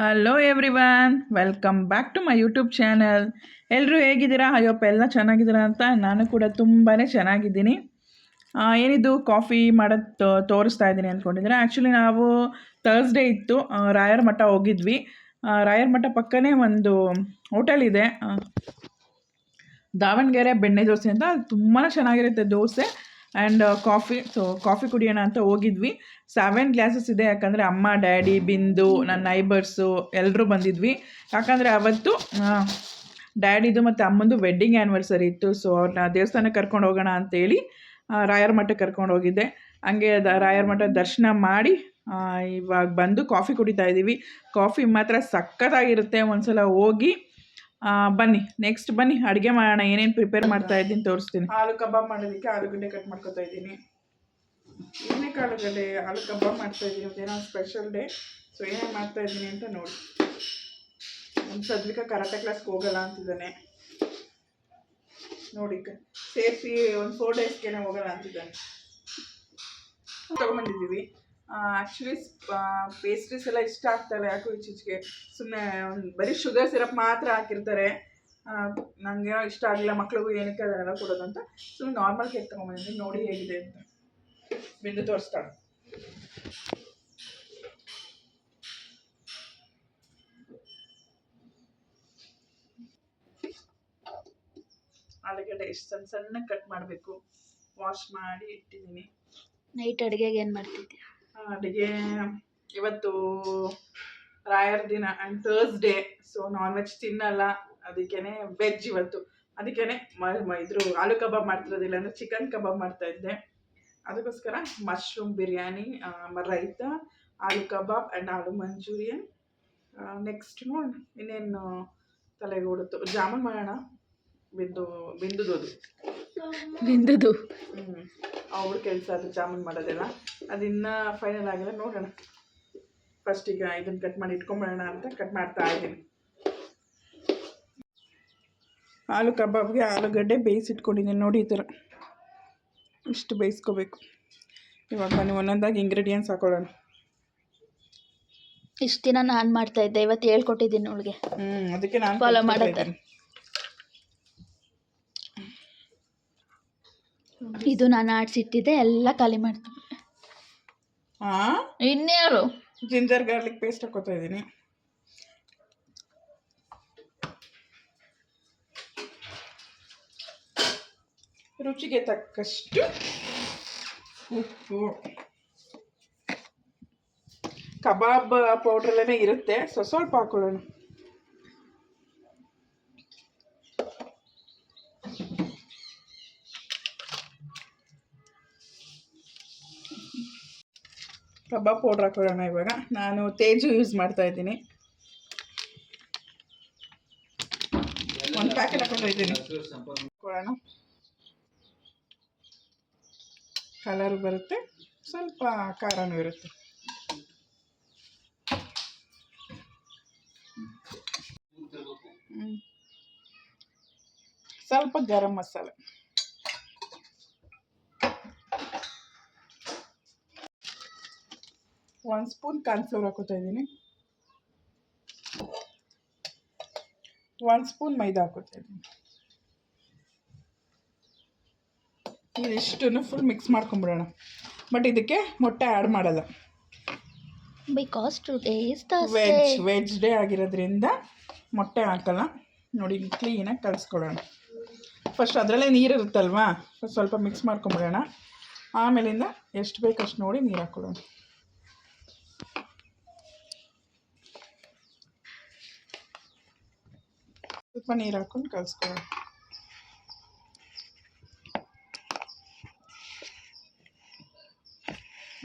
Hello everyone, welcome back to my YouTube channel. ಎಲ್ಲರೂ ಹೇಗಿದ್ದೀರಾ? ಅಯ್ಯಪ್ಪ ಎಲ್ಲ ಚೆನ್ನಾಗಿದ್ದೀರಾ ಅಂತ. ನಾನು ಕೂಡ ತುಂಬಾ ಚೆನ್ನಾಗಿದ್ದೀನಿ. ಏನಿದು ಕಾಫಿ ಮಾಡೋದು ತೋರಿಸ್ತಾ ಇದ್ದೀನಿ ಅಂದ್ಕೊಂಡಿದ್ರೆ, ಆ್ಯಕ್ಚುಲಿ ನಾವು ಥರ್ಸ್ಡೇ ಇತ್ತು, ರಾಯರ ಮಠ ಹೋಗಿದ್ವಿ. ರಾಯರ ಮಠ ಪಕ್ಕನೇ ಒಂದು ಹೋಟೆಲ್ ಇದೆ, ದಾವಣಗೆರೆ ಬೆಣ್ಣೆ ದೋಸೆ ಅಂತ. ಅದು ತುಂಬಾ ಚೆನ್ನಾಗಿರುತ್ತೆ dosa and coffee. So coffee ಕುಡಿಯೋಣ ಅಂತ ಹೋಗಿದ್ವಿ. 7 ಗ್ಲಾಸಸ್ ಇದೆ, ಯಾಕಂದರೆ ಅಮ್ಮ, ಡ್ಯಾಡಿ, ಬಿಂದು, ನನ್ನ ನೈಬರ್ಸು ಎಲ್ಲರೂ ಬಂದಿದ್ವಿ. ಯಾಕಂದರೆ ಅವತ್ತು ಡ್ಯಾಡಿದು ಮತ್ತು ಅಮ್ಮಂದು ವೆಡ್ಡಿಂಗ್ ಆ್ಯನಿವರ್ಸರಿ ಇತ್ತು. ಸೊ ಅವ್ರನ್ನ ದೇವಸ್ಥಾನಕ್ಕೆ ಕರ್ಕೊಂಡು ಹೋಗೋಣ ಅಂತೇಳಿ ರಾಯರ ಮಠಕ್ಕೆ ಕರ್ಕೊಂಡು ಹೋಗಿದ್ದೆ. ಹಂಗೆ ರಾಯರ ಮಠ ದರ್ಶನ ಮಾಡಿ ಇವಾಗ ಬಂದು ಕಾಫಿ ಕುಡಿತಾ ಇದ್ದೀವಿ. ಕಾಫಿ ಮಾತ್ರ ಸಖತ್ತಾಗಿರುತ್ತೆ. ಒಂದ್ಸಲ ಹೋಗಿ ಬನ್ನಿ. ನೆಕ್ಸ್ಟ್ ಬನ್ನಿ ಅಡುಗೆ ಮಾಡೋಣ. ಏನೇನು ಪ್ರಿಪೇರ್ ಮಾಡ್ತಾ ಇದ್ದೀನಿ ತೋರಿಸ್ತೀನಿ. ಆಲೂ ಕಬಾಬ್ ಮಾಡೋದಕ್ಕೆ ಆಲೂಗಡ್ಡೆ ಕಟ್ ಮಾಡ್ಕೊತಾ ಇದ್ದೀನಿ. ಏನಕ್ಕೆ ಆಲೂ ಕಬಾಬ್ ಮಾಡ್ತಾ ಇದ್ದೀನಿ, ಅದೇನೋ ಸ್ಪೆಷಲ್ ಡೇ. ಸೊ ಏನೇನು ಮಾಡ್ತಾ ಇದ್ದೀನಿ ಅಂತ ನೋಡಿ. ನಮ್ಮ ಸದ್ವಿಕ ಕರಾಟೆ ಕ್ಲಾಸ್ಗೆ ಹೋಗಲ್ಲ ಅಂತಿದ್ದಾನೆ ನೋಡಿ, ಸೇರಿಸಿ ಒಂದು 4 ಡೇಸ್ಗೆ ಹೋಗಲ್ಲ ಅಂತಿದ್ದಾನೆ. ತೊಗೊಂಬಂದಿದ್ದೀವಿ. ಆ್ಯಕ್ಚುಲಿ ಪೇಸ್ಟ್ರೀಸ್ ಎಲ್ಲ ಇಷ್ಟ ಆಗ್ತಾಯಿಲ್ಲ ಯಾಕೋ ಈಚೀಚೆಗೆ. ಸುಮ್ಮನೆ ಒಂದು ಬರೀ ಶುಗರ್ ಸಿರಪ್ ಮಾತ್ರ ಹಾಕಿರ್ತಾರೆ. ನನಗೆ ಇಷ್ಟ ಆಗಲಿಲ್ಲ, ಮಕ್ಳಿಗೂ ಏನಕ್ಕೆ ಅದನ್ನೆಲ್ಲ ಕೊಡೋದು ಅಂತ ಸುಮ್ಮನೆ ನಾರ್ಮಲ್ ಕೇಕ್ ತೊಗೊಂಬಂದಿದ್ದೀನಿ. ನೋಡಿ ಹೇಗಿದೆ ಅಂತ ಬಿಂದು ತೋರಿಸ್ತಾಳೆ. ಆಲೂಗಡ್ಡೆ ಎಷ್ಟು ಸಣ್ಣ ಸಣ್ಣಗೆ ಕಟ್ ಮಾಡಬೇಕು. ವಾಶ್ ಮಾಡಿ ಇಟ್ಟಿದ್ದೀನಿ. ನೈಟ್ ಅಡುಗೆಗೆ ಏನು ಮಾಡ್ತಿದ್ದೆ? ಅಡುಗೆ ಇವತ್ತು ರಾಯರ ದಿನ and Thursday. So non veg ತಿನ್ನಲ್ಲ, ಅದಕ್ಕೇ ವೆಜ್ ಇವತ್ತು. ಅದಕ್ಕೇ ಇದ್ರ ಆಲೂ ಕಬಾಬ್ ಮಾಡ್ತಿರೋದಿಲ್ಲ ಅಂದರೆ ಚಿಕನ್ ಕಬಾಬ್ ಮಾಡ್ತಾಯಿದ್ದೆ. ಅದಕ್ಕೋಸ್ಕರ ಮಶ್ರೂಮ್ ಬಿರಿಯಾನಿ, ರೈತ, ಆಲೂ ಕಬಾಬ್ ಆ್ಯಂಡ್ ಆಲೂ ಮಂಚೂರಿಯನ್. ನೆಕ್ಸ್ಟ್ ನೋಡಿ ಇನ್ನೇನು ತಲೆಗೆ ಓಡುತ್ತೋ, ಜಾಮೂನ್ ಮಾಡೋಣ. ಬಿಂದುದು ಅವ್ರ ಕೆಲಸ ಅದು ಜಾಮೂನ್ ಮಾಡೋದೆಲ್ಲ. ಅದಿನ್ನೂ ಫೈನಲ್ ಆಗಿಲ್ಲ, ನೋಡೋಣ. ಫಸ್ಟ್ ಈಗ ಇದನ್ನು ಕಟ್ ಮಾಡಿ ಇಟ್ಕೊಂಬಿಡೋಣ ಅಂತ ಕಟ್ ಮಾಡ್ತಾ ಇದ್ದೀನಿ. ಆಲೂ ಕಬಾಬ್ಗೆ ಆಲೂಗಡ್ಡೆ ಬೇಯಿಸಿಟ್ಕೊಂಡಿದ್ದೀನಿ ನೋಡಿ, ಈ ಥರ ಇಷ್ಟು ಬೇಯಿಸ್ಕೋಬೇಕು. ಇವಾಗ ಬನ್ನಿ ಒಂದೊಂದಾಗಿ ಇಂಗ್ರೀಡಿಯೆಂಟ್ಸ್ ಹಾಕೊಳ್ಳೋಣ. ಇಷ್ಟು ದಿನ ನಾನು ಮಾಡ್ತಾಯಿದ್ದೆ, ಇವತ್ತು ಹೇಳ್ಕೊಟ್ಟಿದ್ದೀನಿ ಅವಳಿಗೆ. ಅದಕ್ಕೆ ನಾನು ಫಾಲೋ ಮಾಡುತ್ತೆ. ಇದು ನಾನು ಆಡಿಸಿಟ್ಟಿದ್ದೆ, ಎಲ್ಲ ಖಾಲಿ ಮಾಡ್ತೀನಿ. ಇನ್ಯಾರು ಜಿಂಜರ್ ಗಾರ್ಲಿಕ್ ಪೇಸ್ಟ್ ಹಾಕೋತಾ ಇದ್ದೀನಿ. ರುಚಿಗೆ ತಕ್ಕಷ್ಟು ಉಪ್ಪು. ಕಬಾಬ್ ಪೌಡ್ರಲ್ಲೇ ಇರುತ್ತೆ, ಸ್ವಲ್ಪ ಹಾಕೊಳ್ಳೋಣ. ಕಬಾಬ್ ಪೌಡ್ರ್ ಹಾಕೊಳ್ಳೋಣ. ಇವಾಗ ನಾನು ತೇಜು ಯೂಸ್ ಮಾಡ್ತಾ ಇದ್ದೀನಿ. ಒಂದು ಪ್ಯಾಕೆಟ್ ಹಾಕೊಳ್ತಾ ಇದ್ದೀನಿ. ಹಾಕೊಳ್ಳೋಣ, ಕಲರು ಬರುತ್ತೆ, ಸ್ವಲ್ಪ ಖಾರನೂ ಇರುತ್ತೆ. ಸ್ವಲ್ಪ ಗರಂ ಮಸಾಲೆ, ಒಂದು ಸ್ಪೂನ್ ಕಾರ್ನ್ಫ್ಲೋರ್ ಹಾಕೋತಾ ಇದ್ದೀನಿ. 1 ಸ್ಪೂನ್ ಮೈದಾ ಹಾಕೋತಾ ಇದ್ದೀನಿ. ಇದಿಷ್ಟನ್ನು ಫುಲ್ ಮಿಕ್ಸ್ ಮಾಡ್ಕೊಂಬಿಡೋಣ. ಬಟ್ ಇದಕ್ಕೆ ಮೊಟ್ಟೆ ಆ್ಯಡ್ ಮಾಡಲ್ಲ, because today is veg day ಆಗಿರೋದ್ರಿಂದ ಮೊಟ್ಟೆ ಹಾಕಲ್ಲ. ನೋಡಿ ಕ್ಲೀನಾಗಿ ಕಲಿಸ್ಕೊಡೋಣ. ಫಸ್ಟ್ ಅದರಲ್ಲೇ ನೀರಿರುತ್ತಲ್ವಾ, ಸ್ವಲ್ಪ ಮಿಕ್ಸ್ ಮಾಡ್ಕೊಂಬಿಡೋಣ. ಆಮೇಲಿಂದ ಎಷ್ಟು ಬೇಕಷ್ಟು ನೋಡಿ ನೀರು ಹಾಕ್ಕೊಳ್ಳೋಣ. ಸ್ವಲ್ಪ ನೀರು ಹಾಕ್ಕೊಂಡು ಕಲಿಸ್ಕೊಳ್ಳೋಣ.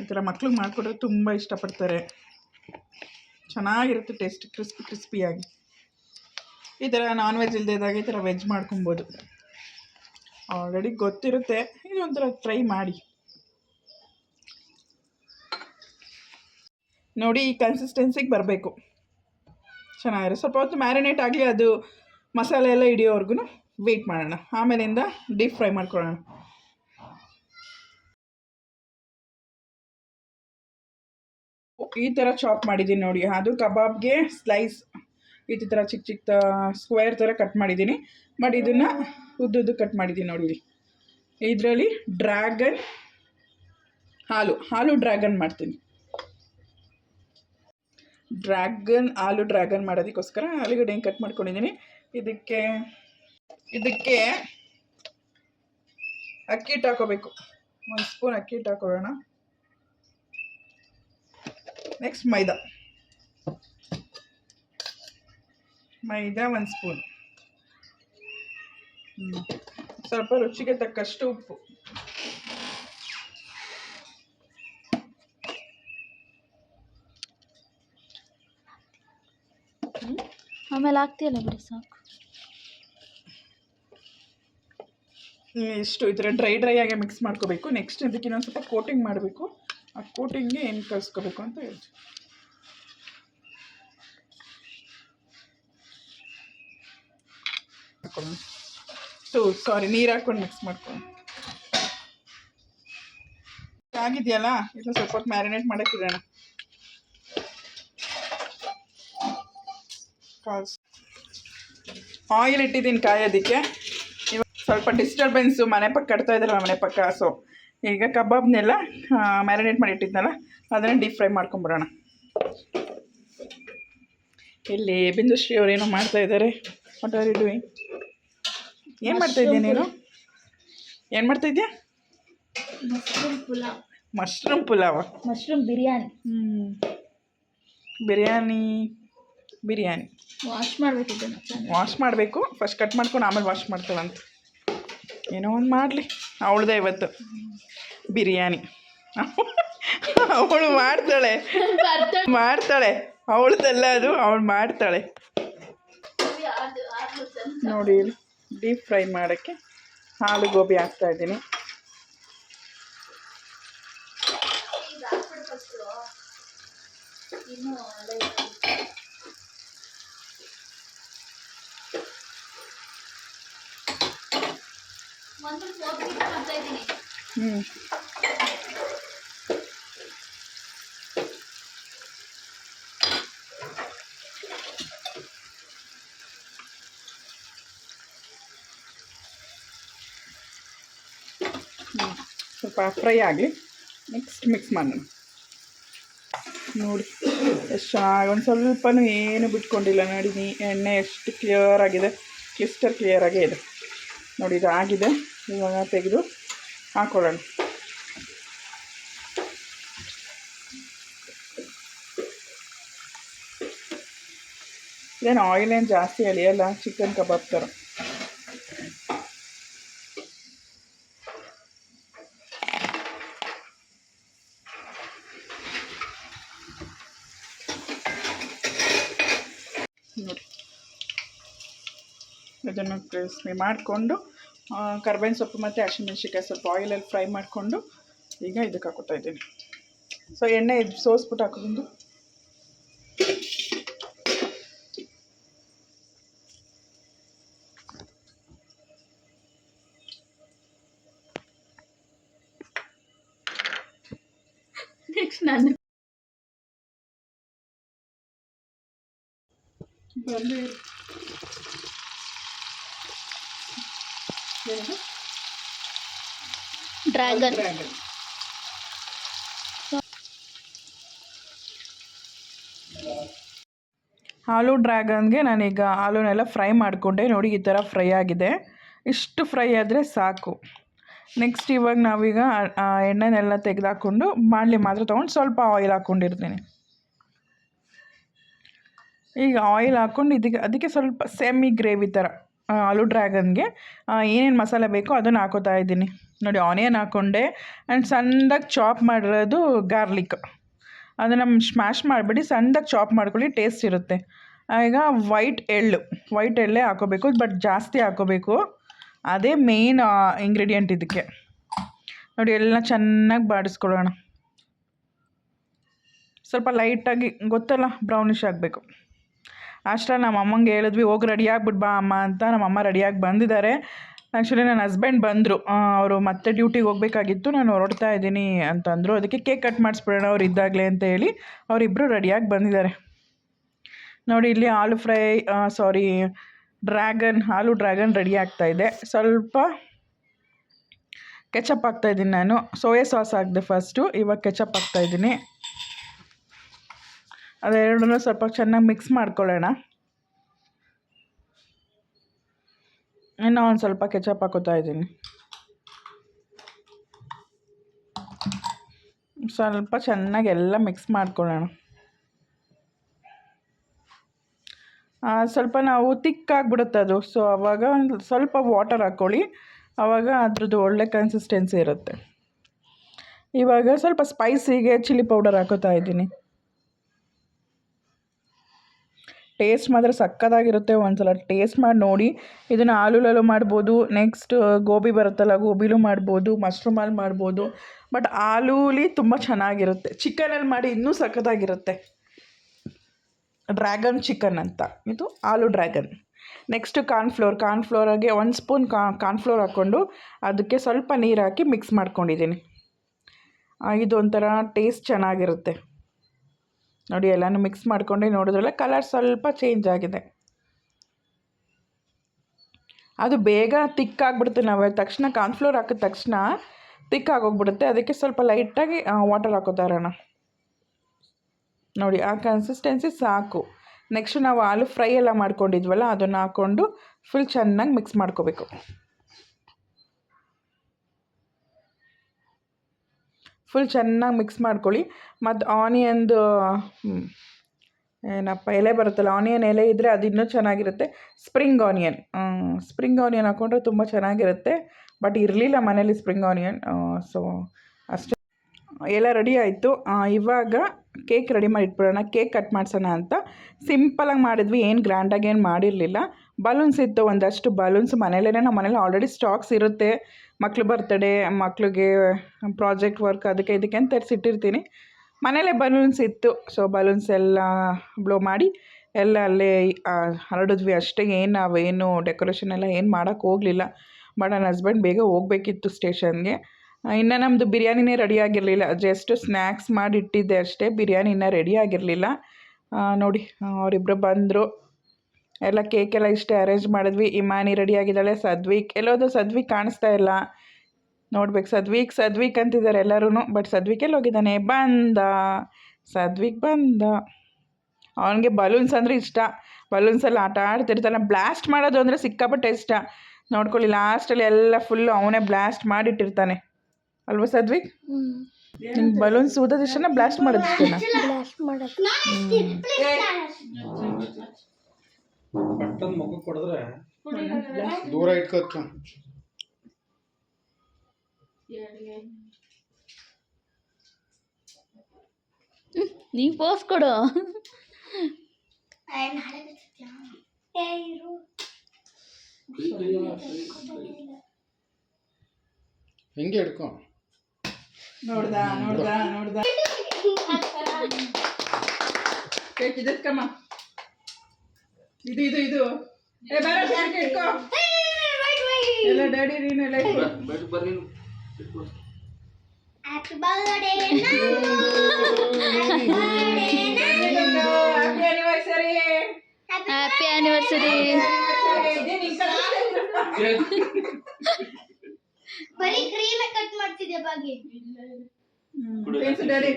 ಈ ಥರ ಮಕ್ಳಿಗೆ ಮಾಡಿಕೊಟ್ರೆ ತುಂಬ ಇಷ್ಟಪಡ್ತಾರೆ. ಚೆನ್ನಾಗಿರುತ್ತೆ ಟೇಸ್ಟ್, ಕ್ರಿಸ್ಪಿಯಾಗಿ. ಈ ಥರ ನಾನ್ ವೆಜ್ ಇಲ್ಲದಿದ್ದಾಗ ಈ ಥರ ವೆಜ್ ಮಾಡ್ಕೊಬೋದು. ಆಲ್ರೆಡಿ ಗೊತ್ತಿರುತ್ತೆ, ಇದೊಂಥರ ಟ್ರೈ ಮಾಡಿ ನೋಡಿ. ಈ ಕನ್ಸಿಸ್ಟೆನ್ಸಿಗೆ ಬರಬೇಕು, ಚೆನ್ನಾಗಿರುತ್ತೆ. ಸ್ವಲ್ಪ ಹೊತ್ತು ಮ್ಯಾರಿನೇಟ್ ಆಗಲಿ, ಅದು ಮಸಾಲೆ ಎಲ್ಲ ಹಿಡಿಯೋವರೆಗೂ ವೆಯ್ಟ್ ಮಾಡೋಣ. ಆಮೇಲಿಂದ ಡೀಪ್ ಫ್ರೈ ಮಾಡ್ಕೊಳ್ಳೋಣ. ಈ ಥರ ಚಾಪ್ ಮಾಡಿದ್ದೀನಿ ನೋಡಿ, ಅದು ಕಬಾಬ್ಗೆ ಸ್ಲೈಸ್ ಈ ಥರ ಚಿಕ್ಕ ಚಿಕ್ಕ ಸ್ಕ್ವೇರ್ ಥರ ಕಟ್ ಮಾಡಿದ್ದೀನಿ. ಬಟ್ ಇದನ್ನು ಉದ್ದುದ್ದು ಕಟ್ ಮಾಡಿದ್ದೀನಿ ನೋಡಿ. ಇದರಲ್ಲಿ ಡ್ರ್ಯಾಗನ್ ಹಾಲು ಡ್ರ್ಯಾಗನ್ ಮಾಡ್ತೀನಿ. ಆಲೂ ಡ್ರ್ಯಾಗನ್ ಮಾಡೋದಕ್ಕೋಸ್ಕರ ಆಲೂಗಡ್ಡೆ ಹೆಂಗೆ ಕಟ್ ಮಾಡ್ಕೊಂಡಿದ್ದೀನಿ. ಇದಕ್ಕೆ ಅಕ್ಕಿ ಹಿಟ್ಟು ಹಾಕೋಬೇಕು. 1 ಸ್ಪೂನ್ ಅಕ್ಕಿ ಹಿಟ್ಟು ಹಾಕೊಳ್ಳೋಣ. ನೆಕ್ಸ್ಟ್ ಮೈದಾ 1 ಸ್ಪೂನ್. ಸ್ವಲ್ಪ ರುಚಿಗೆ ತಕ್ಕಷ್ಟು ಉಪ್ಪು. ಆಮೇಲೆ ಹಾಕ್ತೀಯಲ್ಲ ಬಿಡಿ ಸಾಕು. ಇಷ್ಟು ಈ ಥರ ಡ್ರೈ ಆಗಿ ಮಿಕ್ಸ್ ಮಾಡ್ಕೋಬೇಕು. ನೆಕ್ಸ್ಟ್ ಇದಕ್ಕೆ ಇನ್ನೊಂದು ಸ್ವಲ್ಪ ಕೋಟಿಂಗ್ ಮಾಡಬೇಕು. ಆ ಕೋಟಿಂಗ್ಗೆ ಏನು ಕಲಿಸ್ಕೋಬೇಕು ಅಂತ ಹೇಳ್ತೀನಿ. ನೀರು ಹಾಕ್ಕೊಂಡು ಮಿಕ್ಸ್ ಮಾಡ್ಕೊಂಡು ಆಗಿದೆಯಲ್ಲ, ಇದನ್ನು ಸ್ವಲ್ಪ ಹೊತ್ತು ಮ್ಯಾರಿನೇಟ್ ಮಾಡೋಕ್ಕಿಡೋಣ. ಆಯಿಲ್ ಇಟ್ಟಿದ್ದೀನಿ ಕಾಯೋದಕ್ಕೆ. ಇವಾಗ ಸ್ವಲ್ಪ ಡಿಸ್ಟರ್ಬೆನ್ಸು, ಮನೆ ಪಕ್ಕ ಕಟ್ತಾ ಇದ್ದಾರಲ್ಲ ಮನೆ ಪಕ್ಕ. ಸೊ ಈಗ ಕಬಾಬ್ನೆಲ್ಲ ಮ್ಯಾರಿನೇಟ್ ಮಾಡಿ ಇಟ್ಟಿದ್ನಲ್ಲ ಅದನ್ನು ಡೀಪ್ ಫ್ರೈ ಮಾಡ್ಕೊಂಬಿಡೋಣ. ಇಲ್ಲಿ ಬಿಂದುಶ್ರೀ ಅವರೇನೋ ಮಾಡ್ತಾಯಿದ್ದಾರೆ. What are you doing? ಏನು ಮಾಡ್ತಾಯಿದ್ದೀಯ ನೀನು? ಏನು ಮಾಡ್ತಾಯಿದ್ಯಾ? Mushroom pulao. Mushroom biryani. Biryani wash ಮಾಡಬೇಕು. ಫಸ್ಟ್ ಕಟ್ ಮಾಡ್ಕೊಂಡು ಆಮೇಲೆ ವಾಶ್ ಮಾಡ್ತಾಳಂತ. ಏನೋ ಒಂದು ಮಾಡಲಿ, ಅವಳದೇ ಇವತ್ತು ಬಿರಿಯಾನಿ. ಅವಳು ಮಾಡ್ತಾಳೆ ಅವಳದಲ್ಲ ಅದು, ಅವಳು ಮಾಡ್ತಾಳೆ ನೋಡಿ. ಡೀಪ್ ಫ್ರೈ ಮಾಡೋಕ್ಕೆ ಆಲೂ ಗೋಬಿ ಹಾಕ್ತಾಯಿದ್ದೀನಿ. ಸ್ವಲ್ಪ ಫ್ರೈ ಆಗಲಿ, ನೆಕ್ಸ್ಟ್ ಮಿಕ್ಸ್ ಮಾಡೋಣ. ನೋಡಿ ಎಷ್ಟು ಚೆನ್ನಾಗಿ, ಒಂದು ಸ್ವಲ್ಪನೂ ಏನು ಬಿಟ್ಕೊಂಡಿಲ್ಲ ನೋಡಿ. ಎಣ್ಣೆ ಎಷ್ಟು ಕ್ಲಿಯರ್ ಆಗಿದೆ, ಕ್ಲಿಸ್ಟರ್ ಕ್ಲಿಯರ್ ಆಗೇ ಇದೆ ನೋಡಿ. ಇದು ಆಗಿದೆ. ಇವಾಗ ತೆಗೆದು ಹಾಕೊಳ್ಳೋಣ. ಇದೇನು ಆಯಿಲ್ ಏನು ಜಾಸ್ತಿ ಎಳೆಯಲ್ಲ, ಚಿಕನ್ ಕಬಾಬ್ ಥರ. ನೋಡಿ ಇದನ್ನು ಕ್ರಿಸ್ಪಿ ಮಾಡಿಕೊಂಡು ಕರ್ಬೇವಿನ ಸೊಪ್ಪು ಮತ್ತು ಹಸಿಮೆಣ್ಸಿಕಾಯಿ ಸ್ವಲ್ಪ ಆಯಿಲಲ್ಲಿ ಫ್ರೈ ಮಾಡಿಕೊಂಡು ಈಗ ಇದಕ್ಕೆ ಹಾಕೋತಾ ಇದ್ದೀನಿ. ಸೊ ಎಣ್ಣೆ ಸೋಸ್ಬಿಟ್ಟು ಹಾಕೋದು. ನೆಕ್ಸ್ಟ್ ನಾನು ಡ್ರ್ಯಾಗನ್. ಆಲೂ ಡ್ರ್ಯಾಗನ್ಗೆ ನಾನೀಗ ಆಲೂನೆಲ್ಲ ಫ್ರೈ ಮಾಡಿಕೊಂಡೆ ನೋಡಿ. ಈ ಥರ ಫ್ರೈ ಆಗಿದೆ. ಇಷ್ಟು ಫ್ರೈ ಆದರೆ ಸಾಕು. ನೆಕ್ಸ್ಟ್ ಇವಾಗ ನಾವೀಗ ಎಣ್ಣೆನೆಲ್ಲ ತೆಗೆದಾಕೊಂಡು ಬಾಣಲಿ ಮಾತ್ರ ತೊಗೊಂಡು ಸ್ವಲ್ಪ ಆಯಿಲ್ ಹಾಕ್ಕೊಂಡಿರ್ತೀನಿ. ಈಗ ಆಯಿಲ್ ಹಾಕ್ಕೊಂಡು ಅದಕ್ಕೆ ಸ್ವಲ್ಪ ಸೆಮಿ ಗ್ರೇವಿ ಥರ ಆಲೂ ಡ್ರ್ಯಾಗನ್ಗೆ ಏನೇನು ಮಸಾಲೆ ಬೇಕೋ ಅದನ್ನು ಹಾಕೋತಾ ಇದ್ದೀನಿ ನೋಡಿ. ಆನಿಯನ್ ಹಾಕ್ಕೊಂಡೆ ಆ್ಯಂಡ್ ಸಣ್ಣದಾಗಿ ಚಾಪ್ ಮಾಡಿರೋದು ಗಾರ್ಲಿಕ್, ಅದನ್ನು ಸ್ಮ್ಯಾಶ್ ಮಾಡಿಬಿಡಿ ಸಣ್ಣದಾಗಿ ಚಾಪ್ ಮಾಡ್ಕೊಳ್ಳಿ, ಟೇಸ್ಟ್ ಇರುತ್ತೆ. ಈಗ ವೈಟ್ ಎಳ್ಳೆ ಹಾಕೋಬೇಕು, ಬಟ್ ಜಾಸ್ತಿ ಹಾಕೋಬೇಕು. ಅದೇ ಮೇಯ್ನ್ ಇಂಗ್ರೀಡಿಯೆಂಟ್ ಇದಕ್ಕೆ ನೋಡಿ. ಎಲ್ಲ ಚೆನ್ನಾಗಿ ಬಾಡಿಸ್ಕೊಳ್ಳೋಣ. ಸ್ವಲ್ಪ ಲೈಟಾಗಿ ಗೊತ್ತಲ್ಲ, ಬ್ರೌನಿಷ್ ಆಗಬೇಕು. ಅಷ್ಟರಲ್ಲಿ ನಮ್ಮ ಅಮ್ಮಂಗೆ ಹೇಳಿದ್ವಿ, ಹೋಗಿ ರೆಡಿಯಾಗ್ಬಿಟ್ಟು ಬಾ ಅಮ್ಮ ಅಂತ. ನಮ್ಮ ಅಮ್ಮ ರೆಡಿಯಾಗಿ ಬಂದಿದ್ದಾರೆ. ಆ್ಯಕ್ಚುಲಿ ನನ್ನ ಹಸ್ಬೆಂಡ್ ಬಂದರು, ಅವರು ಮತ್ತೆ ಡ್ಯೂಟಿಗೆ ಹೋಗಬೇಕಾಗಿತ್ತು, ನಾನು ಹೊರಡ್ತಾ ಇದ್ದೀನಿ ಅಂತಂದರು. ಅದಕ್ಕೆ ಕೇಕ್ ಕಟ್ ಮಾಡಿಸ್ಬಿಡೋಣ ಅವ್ರು ಇದ್ದಾಗಲೇ ಅಂತ ಹೇಳಿ ಅವರಿಬ್ಬರು ರೆಡಿಯಾಗಿ ಬಂದಿದ್ದಾರೆ. ನೋಡಿ ಇಲ್ಲಿ ಆಲೂ ಫ್ರೈ ಆಲೂ ಡ್ರ್ಯಾಗನ್ ರೆಡಿ ಆಗ್ತಾಯಿದೆ. ಸ್ವಲ್ಪ ಕೆಚಪ್ ಹಾಕ್ತಾಯಿದ್ದೀನಿ ನಾನು. ಸೋಯಾ ಸಾಸ್ ಹಾಕಿದೆ ಫಸ್ಟು, ಇವಾಗ ಕೆಚಪ್ ಹಾಕ್ತಾಯಿದ್ದೀನಿ. ಅದೆರಡನ್ನೂ ಸ್ವಲ್ಪ ಚೆನ್ನಾಗಿ ಮಿಕ್ಸ್ ಮಾಡ್ಕೊಳ್ಳೋಣ. ಇನ್ನೂ ಒಂದು ಸ್ವಲ್ಪ ಕೆಚಪ್ ಹಾಕೋತಾ ಇದ್ದೀನಿ. ಸ್ವಲ್ಪ ಚೆನ್ನಾಗಿ ಎಲ್ಲ ಮಿಕ್ಸ್ ಮಾಡ್ಕೊಳ್ಳೋಣ. ಸ್ವಲ್ಪ ನಾವು ತಿಕ್ಕಾಗ್ಬಿಡುತ್ತೆ ಅದು, ಸೊ ಆವಾಗ ಒಂದು ಸ್ವಲ್ಪ ವಾಟರ್ ಹಾಕ್ಕೊಳ್ಳಿ, ಆವಾಗ ಅದ್ರದ್ದು ಒಳ್ಳೆ ಕನ್ಸಿಸ್ಟೆನ್ಸಿ ಇರುತ್ತೆ. ಇವಾಗ ಸ್ವಲ್ಪ ಸ್ಪೈಸಿಗೆ ಚಿಲ್ಲಿ ಪೌಡರ್ ಹಾಕೋತಾ ಇದ್ದೀನಿ. ಟೇಸ್ಟ್ ಮಾತ್ರ ಸಕ್ಕತ್ತಾಗಿರುತ್ತೆ. ಒಂದ್ಸಲ ಟೇಸ್ಟ್ ಮಾಡಿ ನೋಡಿ. ಇದನ್ನು ಆಲೂಲಲ್ಲೂ ಮಾಡ್ಬೋದು, ನೆಕ್ಸ್ಟ್ ಗೋಬಿ ಬರುತ್ತಲ್ಲ ಗೋಬಿಲೂ ಮಾಡ್ಬೋದು, ಮಶ್ರೂಮಲ್ಲಿ ಮಾಡ್ಬೋದು. ಬಟ್ ಆಲೂಲಿ ತುಂಬ ಚೆನ್ನಾಗಿರುತ್ತೆ. ಚಿಕನಲ್ಲಿ ಮಾಡಿ ಇನ್ನೂ ಸಕ್ಕತ್ತಾಗಿರುತ್ತೆ. ಡ್ರ್ಯಾಗನ್ ಚಿಕನ್ ಅಂತ, ಇದು ಆಲೂ ಡ್ರ್ಯಾಗನ್. ನೆಕ್ಸ್ಟ್ ಕಾರ್ನ್ಫ್ಲೋರಾಗೆ 1 ಸ್ಪೂನ್ ಕಾರ್ನ್ಫ್ಲೋರ್ ಹಾಕ್ಕೊಂಡು ಅದಕ್ಕೆ ಸ್ವಲ್ಪ ನೀರು ಹಾಕಿ ಮಿಕ್ಸ್ ಮಾಡ್ಕೊಂಡಿದ್ದೀನಿ. ಇದೊಂಥರ ಟೇಸ್ಟ್ ಚೆನ್ನಾಗಿರುತ್ತೆ. ನೋಡಿ ಎಲ್ಲನೂ ಮಿಕ್ಸ್ ಮಾಡ್ಕೊಂಡು ನೋಡಿದ್ರಲ್ಲ ಕಲರ್ ಸ್ವಲ್ಪ ಚೇಂಜ್ ಆಗಿದೆ. ಅದು ಬೇಗ ತಿಕ್ಕಾಗ್ಬಿಡುತ್ತೆ. ನಾವು ತಕ್ಷಣ ಕಾರ್ನ್ಫ್ಲೋರ್ ಹಾಕಿದ ತಕ್ಷಣ ತಿಕ್ಕಾಗೋಗ್ಬಿಡುತ್ತೆ. ಅದಕ್ಕೆ ಸ್ವಲ್ಪ ಲೈಟಾಗಿ ವಾಟರ್ ಹಾಕೋತಾ ಇರೋಣ. ನೋಡಿ ಆ ಕನ್ಸಿಸ್ಟೆನ್ಸಿ ಸಾಕು. ನೆಕ್ಸ್ಟ್ ನಾವು ಆಲೂ ಫ್ರೈ ಎಲ್ಲ ಮಾಡ್ಕೊಂಡಿದ್ವಲ್ಲ ಅದನ್ನು ಹಾಕ್ಕೊಂಡು ಫುಲ್ ಚೆನ್ನಾಗಿ ಮಿಕ್ಸ್ ಮಾಡ್ಕೋಬೇಕು. ಫುಲ್ ಚೆನ್ನಾಗಿ ಮಿಕ್ಸ್ ಮಾಡ್ಕೊಳ್ಳಿ. ಮತ್ತು ಆನಿಯನ್ದು ಎಲೆ ಬರುತ್ತಲ್ಲ, ಆನಿಯನ್ ಎಲೆ ಇದ್ದರೆ ಅದು ಇನ್ನೂ ಚೆನ್ನಾಗಿರುತ್ತೆ. ಸ್ಪ್ರಿಂಗ್ ಆನಿಯನ್ ಹಾಕ್ಕೊಂಡ್ರೆ ತುಂಬ ಚೆನ್ನಾಗಿರುತ್ತೆ. ಬಟ್ ಇರಲಿಲ್ಲ ಮನೇಲಿ ಸ್ಪ್ರಿಂಗ್ ಆನಿಯನ್, ಸೊ ಅಷ್ಟೇ. ಎಲ್ಲ ರೆಡಿ ಆಯಿತು. ಇವಾಗ ಕೇಕ್ ರೆಡಿ ಮಾಡಿ ಇಟ್ಬಿಡೋಣ. ಕೇಕ್ ಕಟ್ ಮಾಡಿಸೋಣ ಅಂತ ಸಿಂಪಲಾಗಿ ಮಾಡಿದ್ವಿ, ಏನು ಗ್ರ್ಯಾಂಡಾಗಿ ಏನು ಮಾಡಿರಲಿಲ್ಲ. ಬಲೂನ್ಸ್ ಇತ್ತು, ಒಂದಷ್ಟು ಬಲೂನ್ಸ್ ಮನೇಲೇ, ನಮ್ಮ ಮನೇಲಿ ಆಲ್ರೆಡಿ ಸ್ಟಾಕ್ಸ್ ಇರುತ್ತೆ. ಮಕ್ಳು ಬರ್ತಡೇ, ಮಕ್ಳಿಗೆ ಪ್ರಾಜೆಕ್ಟ್ ವರ್ಕ್ ಅದಕ್ಕೆ ಇದಕ್ಕೆ ಅಂತ ತರಿಸಿಟ್ಟಿರ್ತೀನಿ. ಮನೇಲೇ ಬಲೂನ್ಸ್ ಇತ್ತು, ಸೊ ಬಲೂನ್ಸ್ ಎಲ್ಲ ಬ್ಲೋ ಮಾಡಿ ಎಲ್ಲ ಅಲ್ಲೇ ಹರಡಿದ್ವಿ ಅಷ್ಟೇ. ನಾವೇನು ಡೆಕೋರೇಷನ್ ಎಲ್ಲ ಏನು ಮಾಡೋಕ್ಕೆ ಹೋಗಲಿಲ್ಲ. ಬಟ್ ನನ್ನ ಹಸ್ಬೆಂಡ್ ಬೇಗ ಹೋಗಬೇಕಿತ್ತು ಸ್ಟೇಷನ್ಗೆ. ಇನ್ನು ನಮ್ಮದು ಬಿರಿಯಾನಿನೇ ರೆಡಿ ಆಗಿರಲಿಲ್ಲ, ಜಸ್ಟ್ ಸ್ನ್ಯಾಕ್ಸ್ ಮಾಡಿ ಇಟ್ಟಿದ್ದೆ ಅಷ್ಟೇ. ಬಿರಿಯಾನಿ ಇನ್ನೂ ರೆಡಿ ಆಗಿರಲಿಲ್ಲ. ನೋಡಿ ಅವರಿಬ್ಬರು ಬಂದರು, ಎಲ್ಲ ಕೇಕೆಲ್ಲ ಇಷ್ಟೇ ಅರೇಂಜ್ ಮಾಡಿದ್ವಿ. ಇಮಾನಿ ರೆಡಿ ಆಗಿದ್ದಾಳೆ. ಸದ್ವಿಕ್ ಕಾಣಿಸ್ತಾ ಇಲ್ಲ, ನೋಡ್ಬೇಕು. ಸದ್ವಿಕ್ ಅಂತಿದ್ದಾರೆ ಎಲ್ಲರೂ, ಬಟ್ ಸದ್ವಿಕ್ ಎಲ್ಲಿ ಹೋಗಿದ್ದಾನೆ? ಸದ್ವಿಕ್ ಬಂದ. ಅವನಿಗೆ ಬಲೂನ್ಸ್ ಅಂದರೆ ಇಷ್ಟ, ಬಲೂನ್ಸಲ್ಲಿ ಆಟ ಆಡ್ತಿರ್ತಾನೆ. ಬ್ಲಾಸ್ಟ್ ಮಾಡೋದು ಅಂದರೆ ಸಿಕ್ಕಾಪಟ್ಟೆ ಇಷ್ಟ. ನೋಡ್ಕೊಳ್ಳಿ ಲಾಸ್ಟಲ್ಲಿ ಎಲ್ಲ ಫುಲ್ಲು ಅವನೇ ಬ್ಲಾಸ್ಟ್ ಮಾಡಿಟ್ಟಿರ್ತಾನೆ ಅಲ್ವಾ ಸದ್ವಿಕ್? ನಿಮ್ಗೆ ಬಲೂನ್ಸ್ ಊದೋದು ಇಷ್ಟನ ಬ್ಲಾಸ್ಟ್ ಮಾಡೋದು ಇಷ್ಟನಾ? ದೂರ ಇಟ್ಕೋತ ನೀ ಪೋಸ್ ಕೊಡು. ಹಿಂಗೆ ಹಿಡ್ಕೊ. ನೋಡ್ದ ಕೇಕ್ ಇದಕ್ಕಮ್ಮ, ಇದು ಏ ಬೇಡ ಕೇಕ್ ಇಟ್ಕೋ. ಎಲ್ಲ ಡ್ಯಾಡಿ ನೀನೆಲ್ಲ ಹ್ಯಾಪಿ ಬರ್ತ್ಡೇ ಹ್ಯಾಪಿ ಆನಿವರ್ಸರಿ. ಬರೀ ಕ್ರೀಮ್ ಕಟ್ ಮಾಡ್ತಿದ್ದೆ ಬಾಗಿ. ತಿನ್ಸು ಡ್ಯಾಡಿ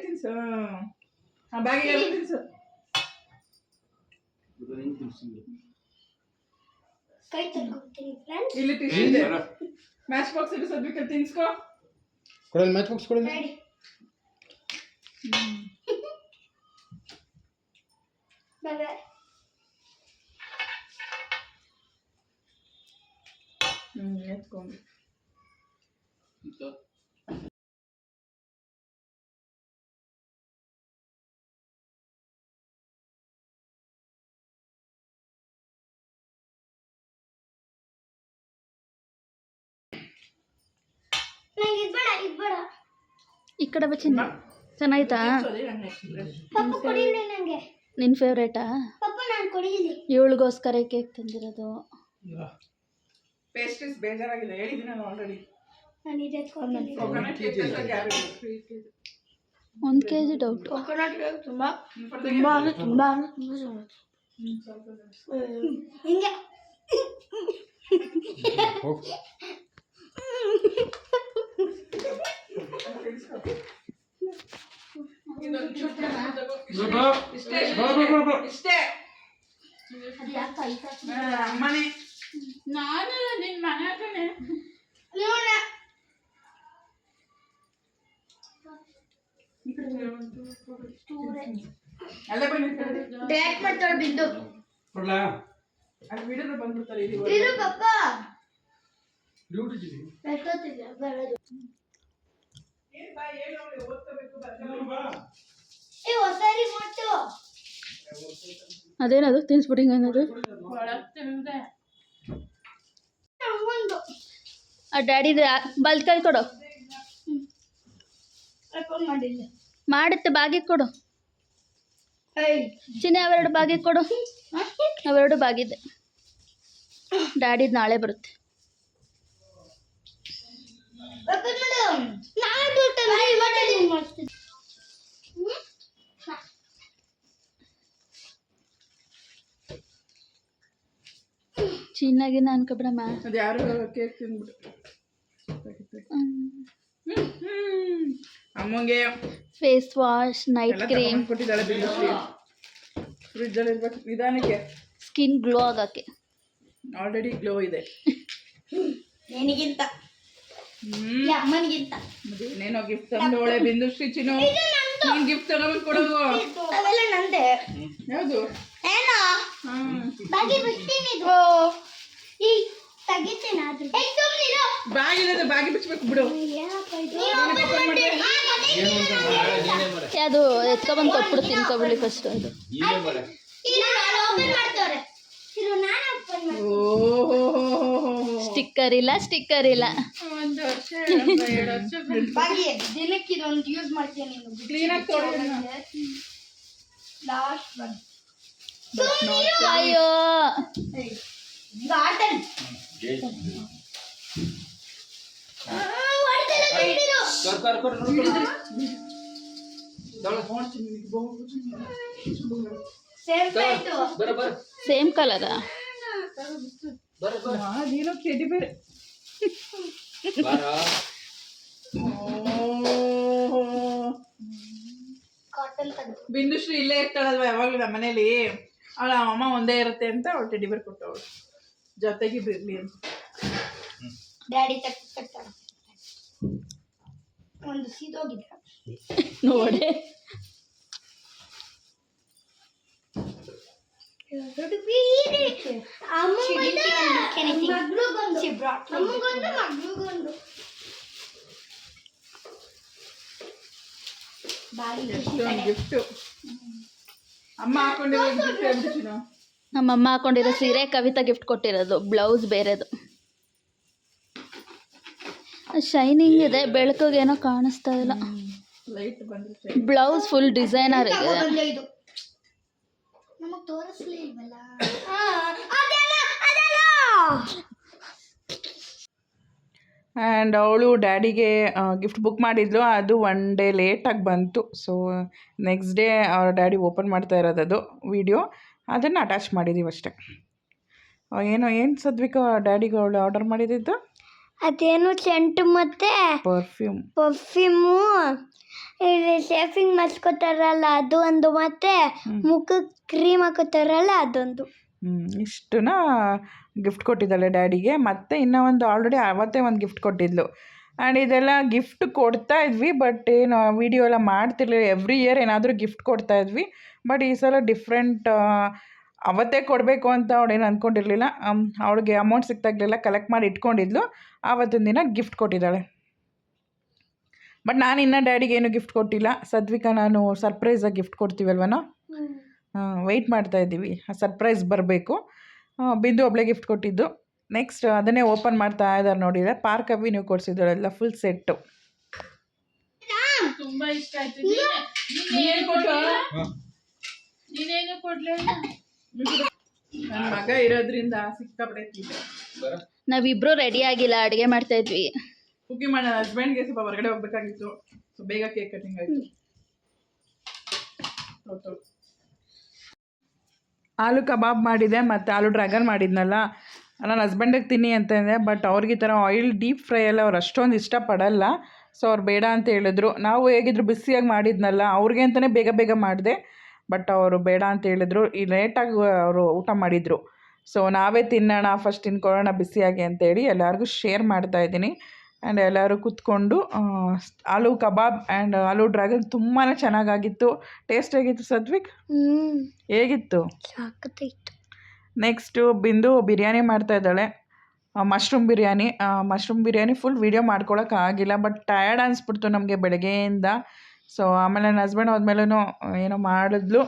ತಿನ್ಸು. ಬಾಗಿ ಎಲ್ಲ ತಿನ್ಸು. ಕೈ ತಗೊಳ್ತೀನಿ ಫ್ರೆಂಡ್ಸ್. ಇಲ್ಲಿ ಟಿಶ್ಯೂ ಇದೆ, ಮ್ಯಾಚ್ ಬಾಕ್ಸ್ ಇದೆ. ಸದ್ವಿಕಲ್ಲಿ ತಿನ್ಸ್ಕೋ. ಕೊಡಲಿ ಮ್ಯಾಚ್ ಬಾಕ್ಸ್ ಕೊಡಲಿ. ರೆಡಿ. ಬಾಬಾ ಎತ್ಕೊಂಡು ನಂಗೆ ಇದ್ಬೇಡ. ಈ ಕಡೆ ಬಚ್ಚಿನ ಚೆನ್ನಾಯ್ತಾ? ಪಪ್ಪ ಕೊಡಿಲಿ ನಂಗೆ. ನಿನ್ನ ಫೇವ್ರೇಟಾ? ಪಪ್ಪ ನಾನು ಕೊಡಿಲಿ. ಇವಳಿಗೋಸ್ಕರ ಕೇಕ್ ತಂದಿರೋದು. ಪೇಸ್ಟ್ರೀಸ್ ಬೇಜಾರಾಗಿದೆ ಹೇಳಿದ್ದೀನಿ ಆಲ್ರೆಡಿ. ನಾನು ಇದೆ ಎತ್ಕೊತೀನಿ. ಕೊಕೊನಟ್ ಕೇಕ್ ಯಾರು 1 kg ಡೌಟ್. ಕೊಕೊನಟ್ ಕೇಕ್ ತುಂಬಾ ಹಿಂಗೆ ಹೋಗಿ ಇಷ್ಟೇ ಅದು ಯಾಕೆ ಐತಾ ಅಮ್ಮನೇ ನಾನಲ್ಲ ನಿನ್ನ ಮನೆ ಹತ್ರನೇ. ನೋಡ ಅಲ್ಲೇ ಬನ್ನಿ ಡೈರೆಕ್ಟ್ ಮಾಡ್ತಾಳೆ ಬಿದ್ದು ಕೊಡ್ಲಾ ಅಲ್ಲಿ ವಿಡಿಯೋದ ಬಂದ್ಬಿಡ್ತಾರೆ ಇಲ್ಲಿ ಇರು ಪಪ್ಪ ಡ್ಯೂಟಿ ಎಷ್ಟೊತ್ತಿಗೆ ಬರೋದು ಏ ಹೊಸರಿ ಮೊಟ್ಟು ಅದೇನದು ತಿನ್ಸ್ಬಿಟ್ಟಿಂಗ್ ಅನ್ನೋದು? ಒಂದು ಆ ಡ್ಯಾಡಿದು ಬಲ್ಕೈ ಕೊಡು. ರೆಕಾರ್ಡ್ ಮಾಡಿಲ್ಲ ಮಾಡುತ್ತೆ ಬಾಗಿ ಕೊಡು. ಏಯ್ ಚಿನ್ನೆ ಅವೆರಡು ಬಾಗಿ ಕೊಡು. ಅವೆರಡು ಬಾಗಿದೆ. ಡ್ಯಾಡಿದು ನಾಳೆ ಬರುತ್ತೆ. ರೆಕಾರ್ಡ್ ಮಾಡು ನಾಳೆ ಬಿಡ್ತೇನೆ ಇವತ್ತೇ ನೀನು ಮಾಡ್ತೀನಿ. ಚಿನ್ನಾಗಿನ ಅನ್ಕೊಬಿಡಮ್ಮ. ಅದು ಯಾರು ಕೇಕ್ ತಿಂದ್ಬಿಟ್ಟು ಅಮ್ಮಂಗೆ ಫೇಸ್ ವಾಶ್, ನೈಟ್ ಕ್ರೀಮ್, ಕೊಟ್ಟಿದ್ದಾಳೆ ಬಿಂದುಶ್ರೀ. ಫ್ರಿಜ್ಜಲ್ಲಿ ಇರ್ಬೇಕು ನಿಧಾನಕ್ಕೆ. ಸ್ಕಿನ್ ಗ್ಲೋ ಆಗಕ್ಕೆ. ಆಲ್ರೆಡಿ ಗ್ಲೋ ಇದೆ. ನಿನಗಿಂತ ಅಮ್ಮನಿಗಿಂತ ಏನೇನೋ ಗಿಫ್ಟ್ ತಂದೋಳೆ ಬಿಂದುಶ್ರೀ. ಚಿನ್ನು ನೀನ್ ಗಿಫ್ಟ್ ತಗೊಂಡು ಕೊಡೋದು ಅವೆಲ್ಲ ನಂದೆ. ಯಾವುದು? ಏನೋ ಬಾಗಿ ಬಿಡ್ತೀನಿ ಇದು ಈ ತೆಗಿತೀನಿ ಅದು ಏ ಸುಮ್ಮನಿರು ಬ್ಯಾಗ್ ಇಲ್ಲದೆ ಬಾಗಿ ಬಿಚ್ಚಬೇಕು ಬಿಡು. ಅದು ಎತ್ಕೊಬಂದು ಕೊಟ್ಬಿಡು, ತಿನ್ಕೊಬಿಡಿ ಫಸ್ಟ್. ಅದು ಸ್ಟಿಕ್ಕರ್ ಇಲ್ಲ, ಸ್ಟಿಕ್ಕರ್ ಇಲ್ಲ. ಒಂದು ವರ್ಷ 2 ವರ್ಷ ದಿನಕ್ಕೆ ಇದೊಂದು ಯೂಸ್ ಮಾಡ್ತೀನಿ. ಕ್ಲೀನಾಗಿ ತೊಳೆದ ಲಾಸ್ಟ್ ಒನ್ ಅಯ್ಯೋ ಗಾರ್ಡನ್ ಸೇಮ್ ಆಯ್ತು ಸೇಮ್ ಕಲರಾ? ನೀನು ಕೆಡಿ ಬೇರೆ. ಕಾಟನ್ ತಂದು ಬಿಂದುಶ್ರೀ ಇಲ್ಲೇ ಇರ್ತಾಳಲ್ವ ಯಾವಾಗಲೂ ನಮ್ಮ ಮನೇಲಿ. ಅವಳ ಅಮ್ಮ ಒಂದೇ ಇರುತ್ತೆ ಅಂತ ಅವಳು ಟೆಡಿ ಬೇರ್ ಕೊಟ್ಟವಳು ಜೊತೆಗೆ ಬಿರ್ಲಿ ಅಂತ. ಡ್ಯಾಡಿ ಕಟ್ಟಾರ ಒಂದು ಸೀದೋಗಿದೆ ನೋಡಿ. ಗಿಫ್ಟ್ ಅಮ್ಮ ಹಾಕೊಂಡಿರೋ ಗಿಫ್ಟ್ ಹೇಳ್ಬಿಟ್ಟು. ನಮ್ಮಮ್ಮ ಹಾಕೊಂಡಿರೋ ಸೀರೆ ಕವಿತಾ ಗಿಫ್ಟ್ ಕೊಟ್ಟಿರೋದು. ಬ್ಲೌಸ್ ಬೇರೆದು. ಶೈನಿಂಗ್ ಇದೆ, ಬೆಳಕಿಗೇನೋ ಕಾಣಿಸ್ತಾ ಇಲ್ಲ. ಲೈಟ್ ಬಂದ್ರೆ ಬ್ಲೌಸ್ ಫುಲ್ ಡಿಸೈನರ್ ಇದೆ. ಇದು ನಮಗ್ ತೋರಿಸ್ಲೇ ಇಲ್ವಲ್ಲ. ಆ್ಯಂಡ್ ಅವಳು ಡ್ಯಾಡಿಗೆ ಗಿಫ್ಟ್ ಬುಕ್ ಮಾಡಿದ್ಲು. ಅದು 1 ಡೇ ಲೇಟಾಗಿ ಬಂತು. ಸೊ ನೆಕ್ಸ್ಟ್ ಡೇ ಅವ್ರ ಡ್ಯಾಡಿ ಓಪನ್ ಮಾಡ್ತಾ ಇರೋದು ಅದು ವಿಡಿಯೋ. ಅದನ್ನು ಅಟ್ಯಾಚ್ ಮಾಡಿದ್ದೀವಿ ಅಷ್ಟೆ. ಏನು ಸದ್ವಿಕ ಡ್ಯಾಡಿಗೆ ಅವಳು ಆರ್ಡರ್ ಮಾಡಿದ್ದು? ಅದೇನು ಸೆಂಟು ಮತ್ತೆ ಪರ್ಫ್ಯೂಮು ಶೇಫಿಂಗ್ ಮಾಡಿಸ್ಕೊತಾರಲ್ಲ ಅದು ಒಂದು, ಮತ್ತೆ ಮುಖಕ್ಕೆ ಕ್ರೀಮ್ ಹಾಕೋತಾರಲ್ಲ ಅದೊಂದು. ಇಷ್ಟನ್ನ ಗಿಫ್ಟ್ ಕೊಟ್ಟಿದ್ದಾಳೆ ಡ್ಯಾಡಿಗೆ. ಮತ್ತು ಇನ್ನೂ ಒಂದು ಆಲ್ರೆಡಿ ಅವತ್ತೇ ಒಂದು ಗಿಫ್ಟ್ ಕೊಟ್ಟಿದ್ಲು. ಆ್ಯಂಡ್ ಇದೆಲ್ಲ ಗಿಫ್ಟ್ ಕೊಡ್ತಾ ಇದ್ವಿ, ಬಟ್ ಏನು ವಿಡಿಯೋ ಎಲ್ಲ ಮಾಡ್ತಿರ್ಲಿಲ್ಲ. ಎವ್ರಿ ಇಯರ್ ಏನಾದರೂ ಗಿಫ್ಟ್ ಕೊಡ್ತಾ ಇದ್ವಿ, ಬಟ್ ಈ ಸಲ ಡಿಫ್ರೆಂಟ್. ಅವತ್ತೇ ಕೊಡಬೇಕು ಅಂತ ಅವಳೇನು ಅಂದ್ಕೊಂಡಿರಲಿಲ್ಲ. ಅವಳಿಗೆ ಅಮೌಂಟ್ ಸಿಕ್ತಾಗಲೆಲ್ಲ ಕಲೆಕ್ಟ್ ಮಾಡಿ ಇಟ್ಕೊಂಡಿದ್ಲು. ಆವತ್ತಿನ ದಿನ ಗಿಫ್ಟ್ ಕೊಟ್ಟಿದ್ದಾಳೆ. ಬಟ್ ನಾನು ಇನ್ನೂ ಡ್ಯಾಡಿಗೆ ಏನು ಗಿಫ್ಟ್ ಕೊಟ್ಟಿಲ್ಲ. ಸದ್ವಿಕ ನಾನು ಸರ್ಪ್ರೈಸಾಗಿ ಗಿಫ್ಟ್ ಕೊಡ್ತೀವಲ್ವನೋ, ವೆಯ್ಟ್ ಮಾಡ್ತಾ ಇದ್ದೀವಿ. ಸರ್ಪ್ರೈಸ್ ಬರಬೇಕು. ಬಿಂದು ಒಬ್ಬಳೇ ಗಿಫ್ಟ್ ಕೊಟ್ಟಿದ್ದು. ನೆಕ್ಸ್ಟ್ ಅದನ್ನೇ ಓಪನ್ ಮಾಡ್ತಾ ಇದ್ದಾರೆ ನೋಡಿದರೆ. ಪಾರ್ಕ್ ಅವಿ ನೀವು ಕೊಡಿಸಿದ್ದಳೆಲ್ಲ ಫುಲ್ ಸೆಟ್ಟು. ತುಂಬ ಇಷ್ಟ ಆಯ್ತು. ನೀನೇನು ಕೊಡಲಿಲ್ಲ. ನನ್ನ ಮಗ ಇರೋದ್ರಿಂದ ಸಿಕ್ಕಾಪಟ್ಟೆ ನಾವಿಬ್ರು ರೆಡಿ ಆಗಿಲ್ಲ, ಅಡುಗೆ ಮಾಡ್ತಾ ಇದ್ವಿ. ಕುಕಿಂಗ್ ಮಾಡಿ ನನ್ನ ಹಸ್ಬೆಂಡ್ಗೆ ಸ್ವಲ್ಪ ಹೊರಗಡೆ ಹೋಗ್ಬೇಕಾಗಿತ್ತು, ಸೊ ಬೇಗ ಕೇಕ್ ಕಟಿಂಗ್ ಆಯಿತು. ಆಲೂ ಕಬಾಬ್ ಮಾಡಿದೆ ಮತ್ತು ಆಲೂ ಡ್ರ್ಯಾಗನ್ ಮಾಡಿದ್ನಲ್ಲ, ನನ್ನ ಹಸ್ಬೆಂಡಿಗೆ ತಿನ್ನಿ ಅಂತಂದೆ. ಬಟ್ ಅವ್ರಿಗೆ ಈ ಥರ ಆಯಿಲ್ ಡೀಪ್ ಫ್ರೈ ಎಲ್ಲ ಅವ್ರು ಅಷ್ಟೊಂದು ಇಷ್ಟಪಡಲ್ಲ. ಸೊ ಅವ್ರು ಬೇಡ ಅಂತ ಹೇಳಿದ್ರು. ನಾವು ಹೇಗಿದ್ರು ಬಿಸಿಯಾಗಿ ಮಾಡಿದ್ನಲ್ಲ, ಅವ್ರಿಗೆ ಅಂತಲೇ ಬೇಗ ಬೇಗ ಮಾಡಿದೆ. ಬಟ್ ಅವರು ಬೇಡ ಅಂತ ಹೇಳಿದ್ರು. ಈ ಲೇಟಾಗಿ ಅವರು ಊಟ ಮಾಡಿದರು. ಸೊ ನಾವೇ ತಿನ್ನೋಣ, ಫಸ್ಟ್ ತಿನ್ಕೊಳ್ಳೋಣ ಬಿಸಿಯಾಗಿ ಅಂತೇಳಿ ಎಲ್ಲರಿಗೂ ಶೇರ್ ಮಾಡ್ತಾಯಿದ್ದೀನಿ. ಆ್ಯಂಡ್ ಎಲ್ಲರೂ ಕೂತ್ಕೊಂಡು ಆಲೂ ಕಬಾಬ್ ಆ್ಯಂಡ್ ಆಲೂ ಡ್ರ್ಯಾಗನ್ ತುಂಬಾ ಚೆನ್ನಾಗಾಗಿತ್ತು. ಟೇಸ್ಟ್ ಹೇಗಿತ್ತು ಸಾತ್ವಿಕ್? ಹೇಗಿತ್ತು? ಸಾಕತ್ತೈತು. ನೆಕ್ಸ್ಟು ಬಿಂದು ಬಿರಿಯಾನಿ ಮಾಡ್ತಾಯಿದ್ದಾಳೆ, ಮಶ್ರೂಮ್ ಬಿರಿಯಾನಿ ಫುಲ್ ವೀಡಿಯೋ ಮಾಡ್ಕೊಳಕ್ಕಾಗಿಲ್ಲ. ಬಟ್ ಟಯರ್ಡ್ ಅನಿಸ್ಬಿಡ್ತು ನಮಗೆ ಬೆಳಗ್ಗೆಯಿಂದ. ಸೊ ಆಮೇಲೆ ನನ್ನ ಹಸ್ಬೆಂಡ್ ಹೋದ್ಮೇಲೂ ಏನೋ ಮಾಡಿದ್ಲು.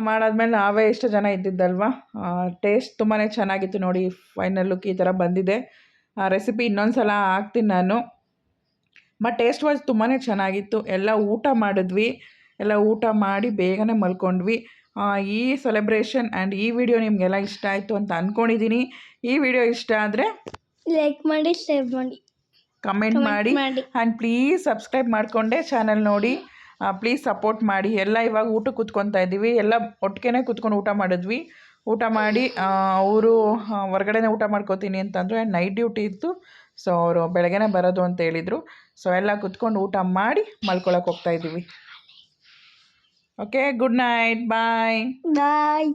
ಮಾಡಾದ್ಮೇಲೆ ನಾವೇ ಎಷ್ಟು ಜನ ಇದ್ದಿದ್ದಲ್ವ. ಟೇಸ್ಟ್ ತುಂಬಾ ಚೆನ್ನಾಗಿತ್ತು ನೋಡಿ. ಫೈನಲ್ ಲುಕ್ ಈ ಥರ ಬಂದಿದೆ. ರೆಸಿಪಿ ಇನ್ನೊಂದು ಸಲ ಹಾಕ್ತೀನಿ ನಾನು. ಬಟ್ ಟೇಸ್ಟ್ ವೈಸ್ ತುಂಬಾ ಚೆನ್ನಾಗಿತ್ತು. ಎಲ್ಲ ಊಟ ಮಾಡಿದ್ವಿ. ಎಲ್ಲ ಊಟ ಮಾಡಿ ಬೇಗನೆ ಮಲ್ಕೊಂಡ್ವಿ. ಈ ಸೆಲೆಬ್ರೇಷನ್ ಆ್ಯಂಡ್ ಈ ವಿಡಿಯೋ ನಿಮಗೆಲ್ಲ ಇಷ್ಟ ಆಯಿತು ಅಂತ ಅಂದ್ಕೊಂಡಿದ್ದೀನಿ. ಈ ವಿಡಿಯೋ ಇಷ್ಟ ಆದರೆ ಲೈಕ್ ಮಾಡಿ, ಶೇರ್ ಮಾಡಿ, ಕಮೆಂಟ್ ಮಾಡಿ. ಆ್ಯಂಡ್ ಪ್ಲೀಸ್ ಸಬ್ಸ್ಕ್ರೈಬ್ ಮಾಡಿಕೊಂಡೆ ಚಾನಲ್ ನೋಡಿ. ಪ್ಲೀಸ್ ಸಪೋರ್ಟ್ ಮಾಡಿ. ಎಲ್ಲ ಇವಾಗ ಊಟಕ್ಕೆ ಕೂತ್ಕೊತಾ ಇದ್ದೀವಿ. ಎಲ್ಲ ಒಟ್ಟಿಗೆ ಕೂತ್ಕೊಂಡು ಊಟ ಮಾಡಿದ್ವಿ. ಊಟ ಮಾಡಿ ಅವರು ಹೊರಗಡೆನೇ ಊಟ ಮಾಡ್ಕೋತೀನಿ ಅಂತಂದರು. ಆ್ಯಂಡ್ ನೈಟ್ ಡ್ಯೂಟಿ ಇತ್ತು. ಸೊ ಅವರು ಬೆಳಗ್ಗೆನೇ ಬರೋದು ಅಂತ ಹೇಳಿದರು. ಸೊ ಎಲ್ಲ ಕೂತ್ಕೊಂಡು ಊಟ ಮಾಡಿ ಮಲ್ಕೊಳಕ್ಕೆ ಹೋಗ್ತಾಯಿದ್ದೀವಿ. ಓಕೆ, ಗುಡ್ ನೈಟ್, ಬಾಯ್. ಬಾಯ್.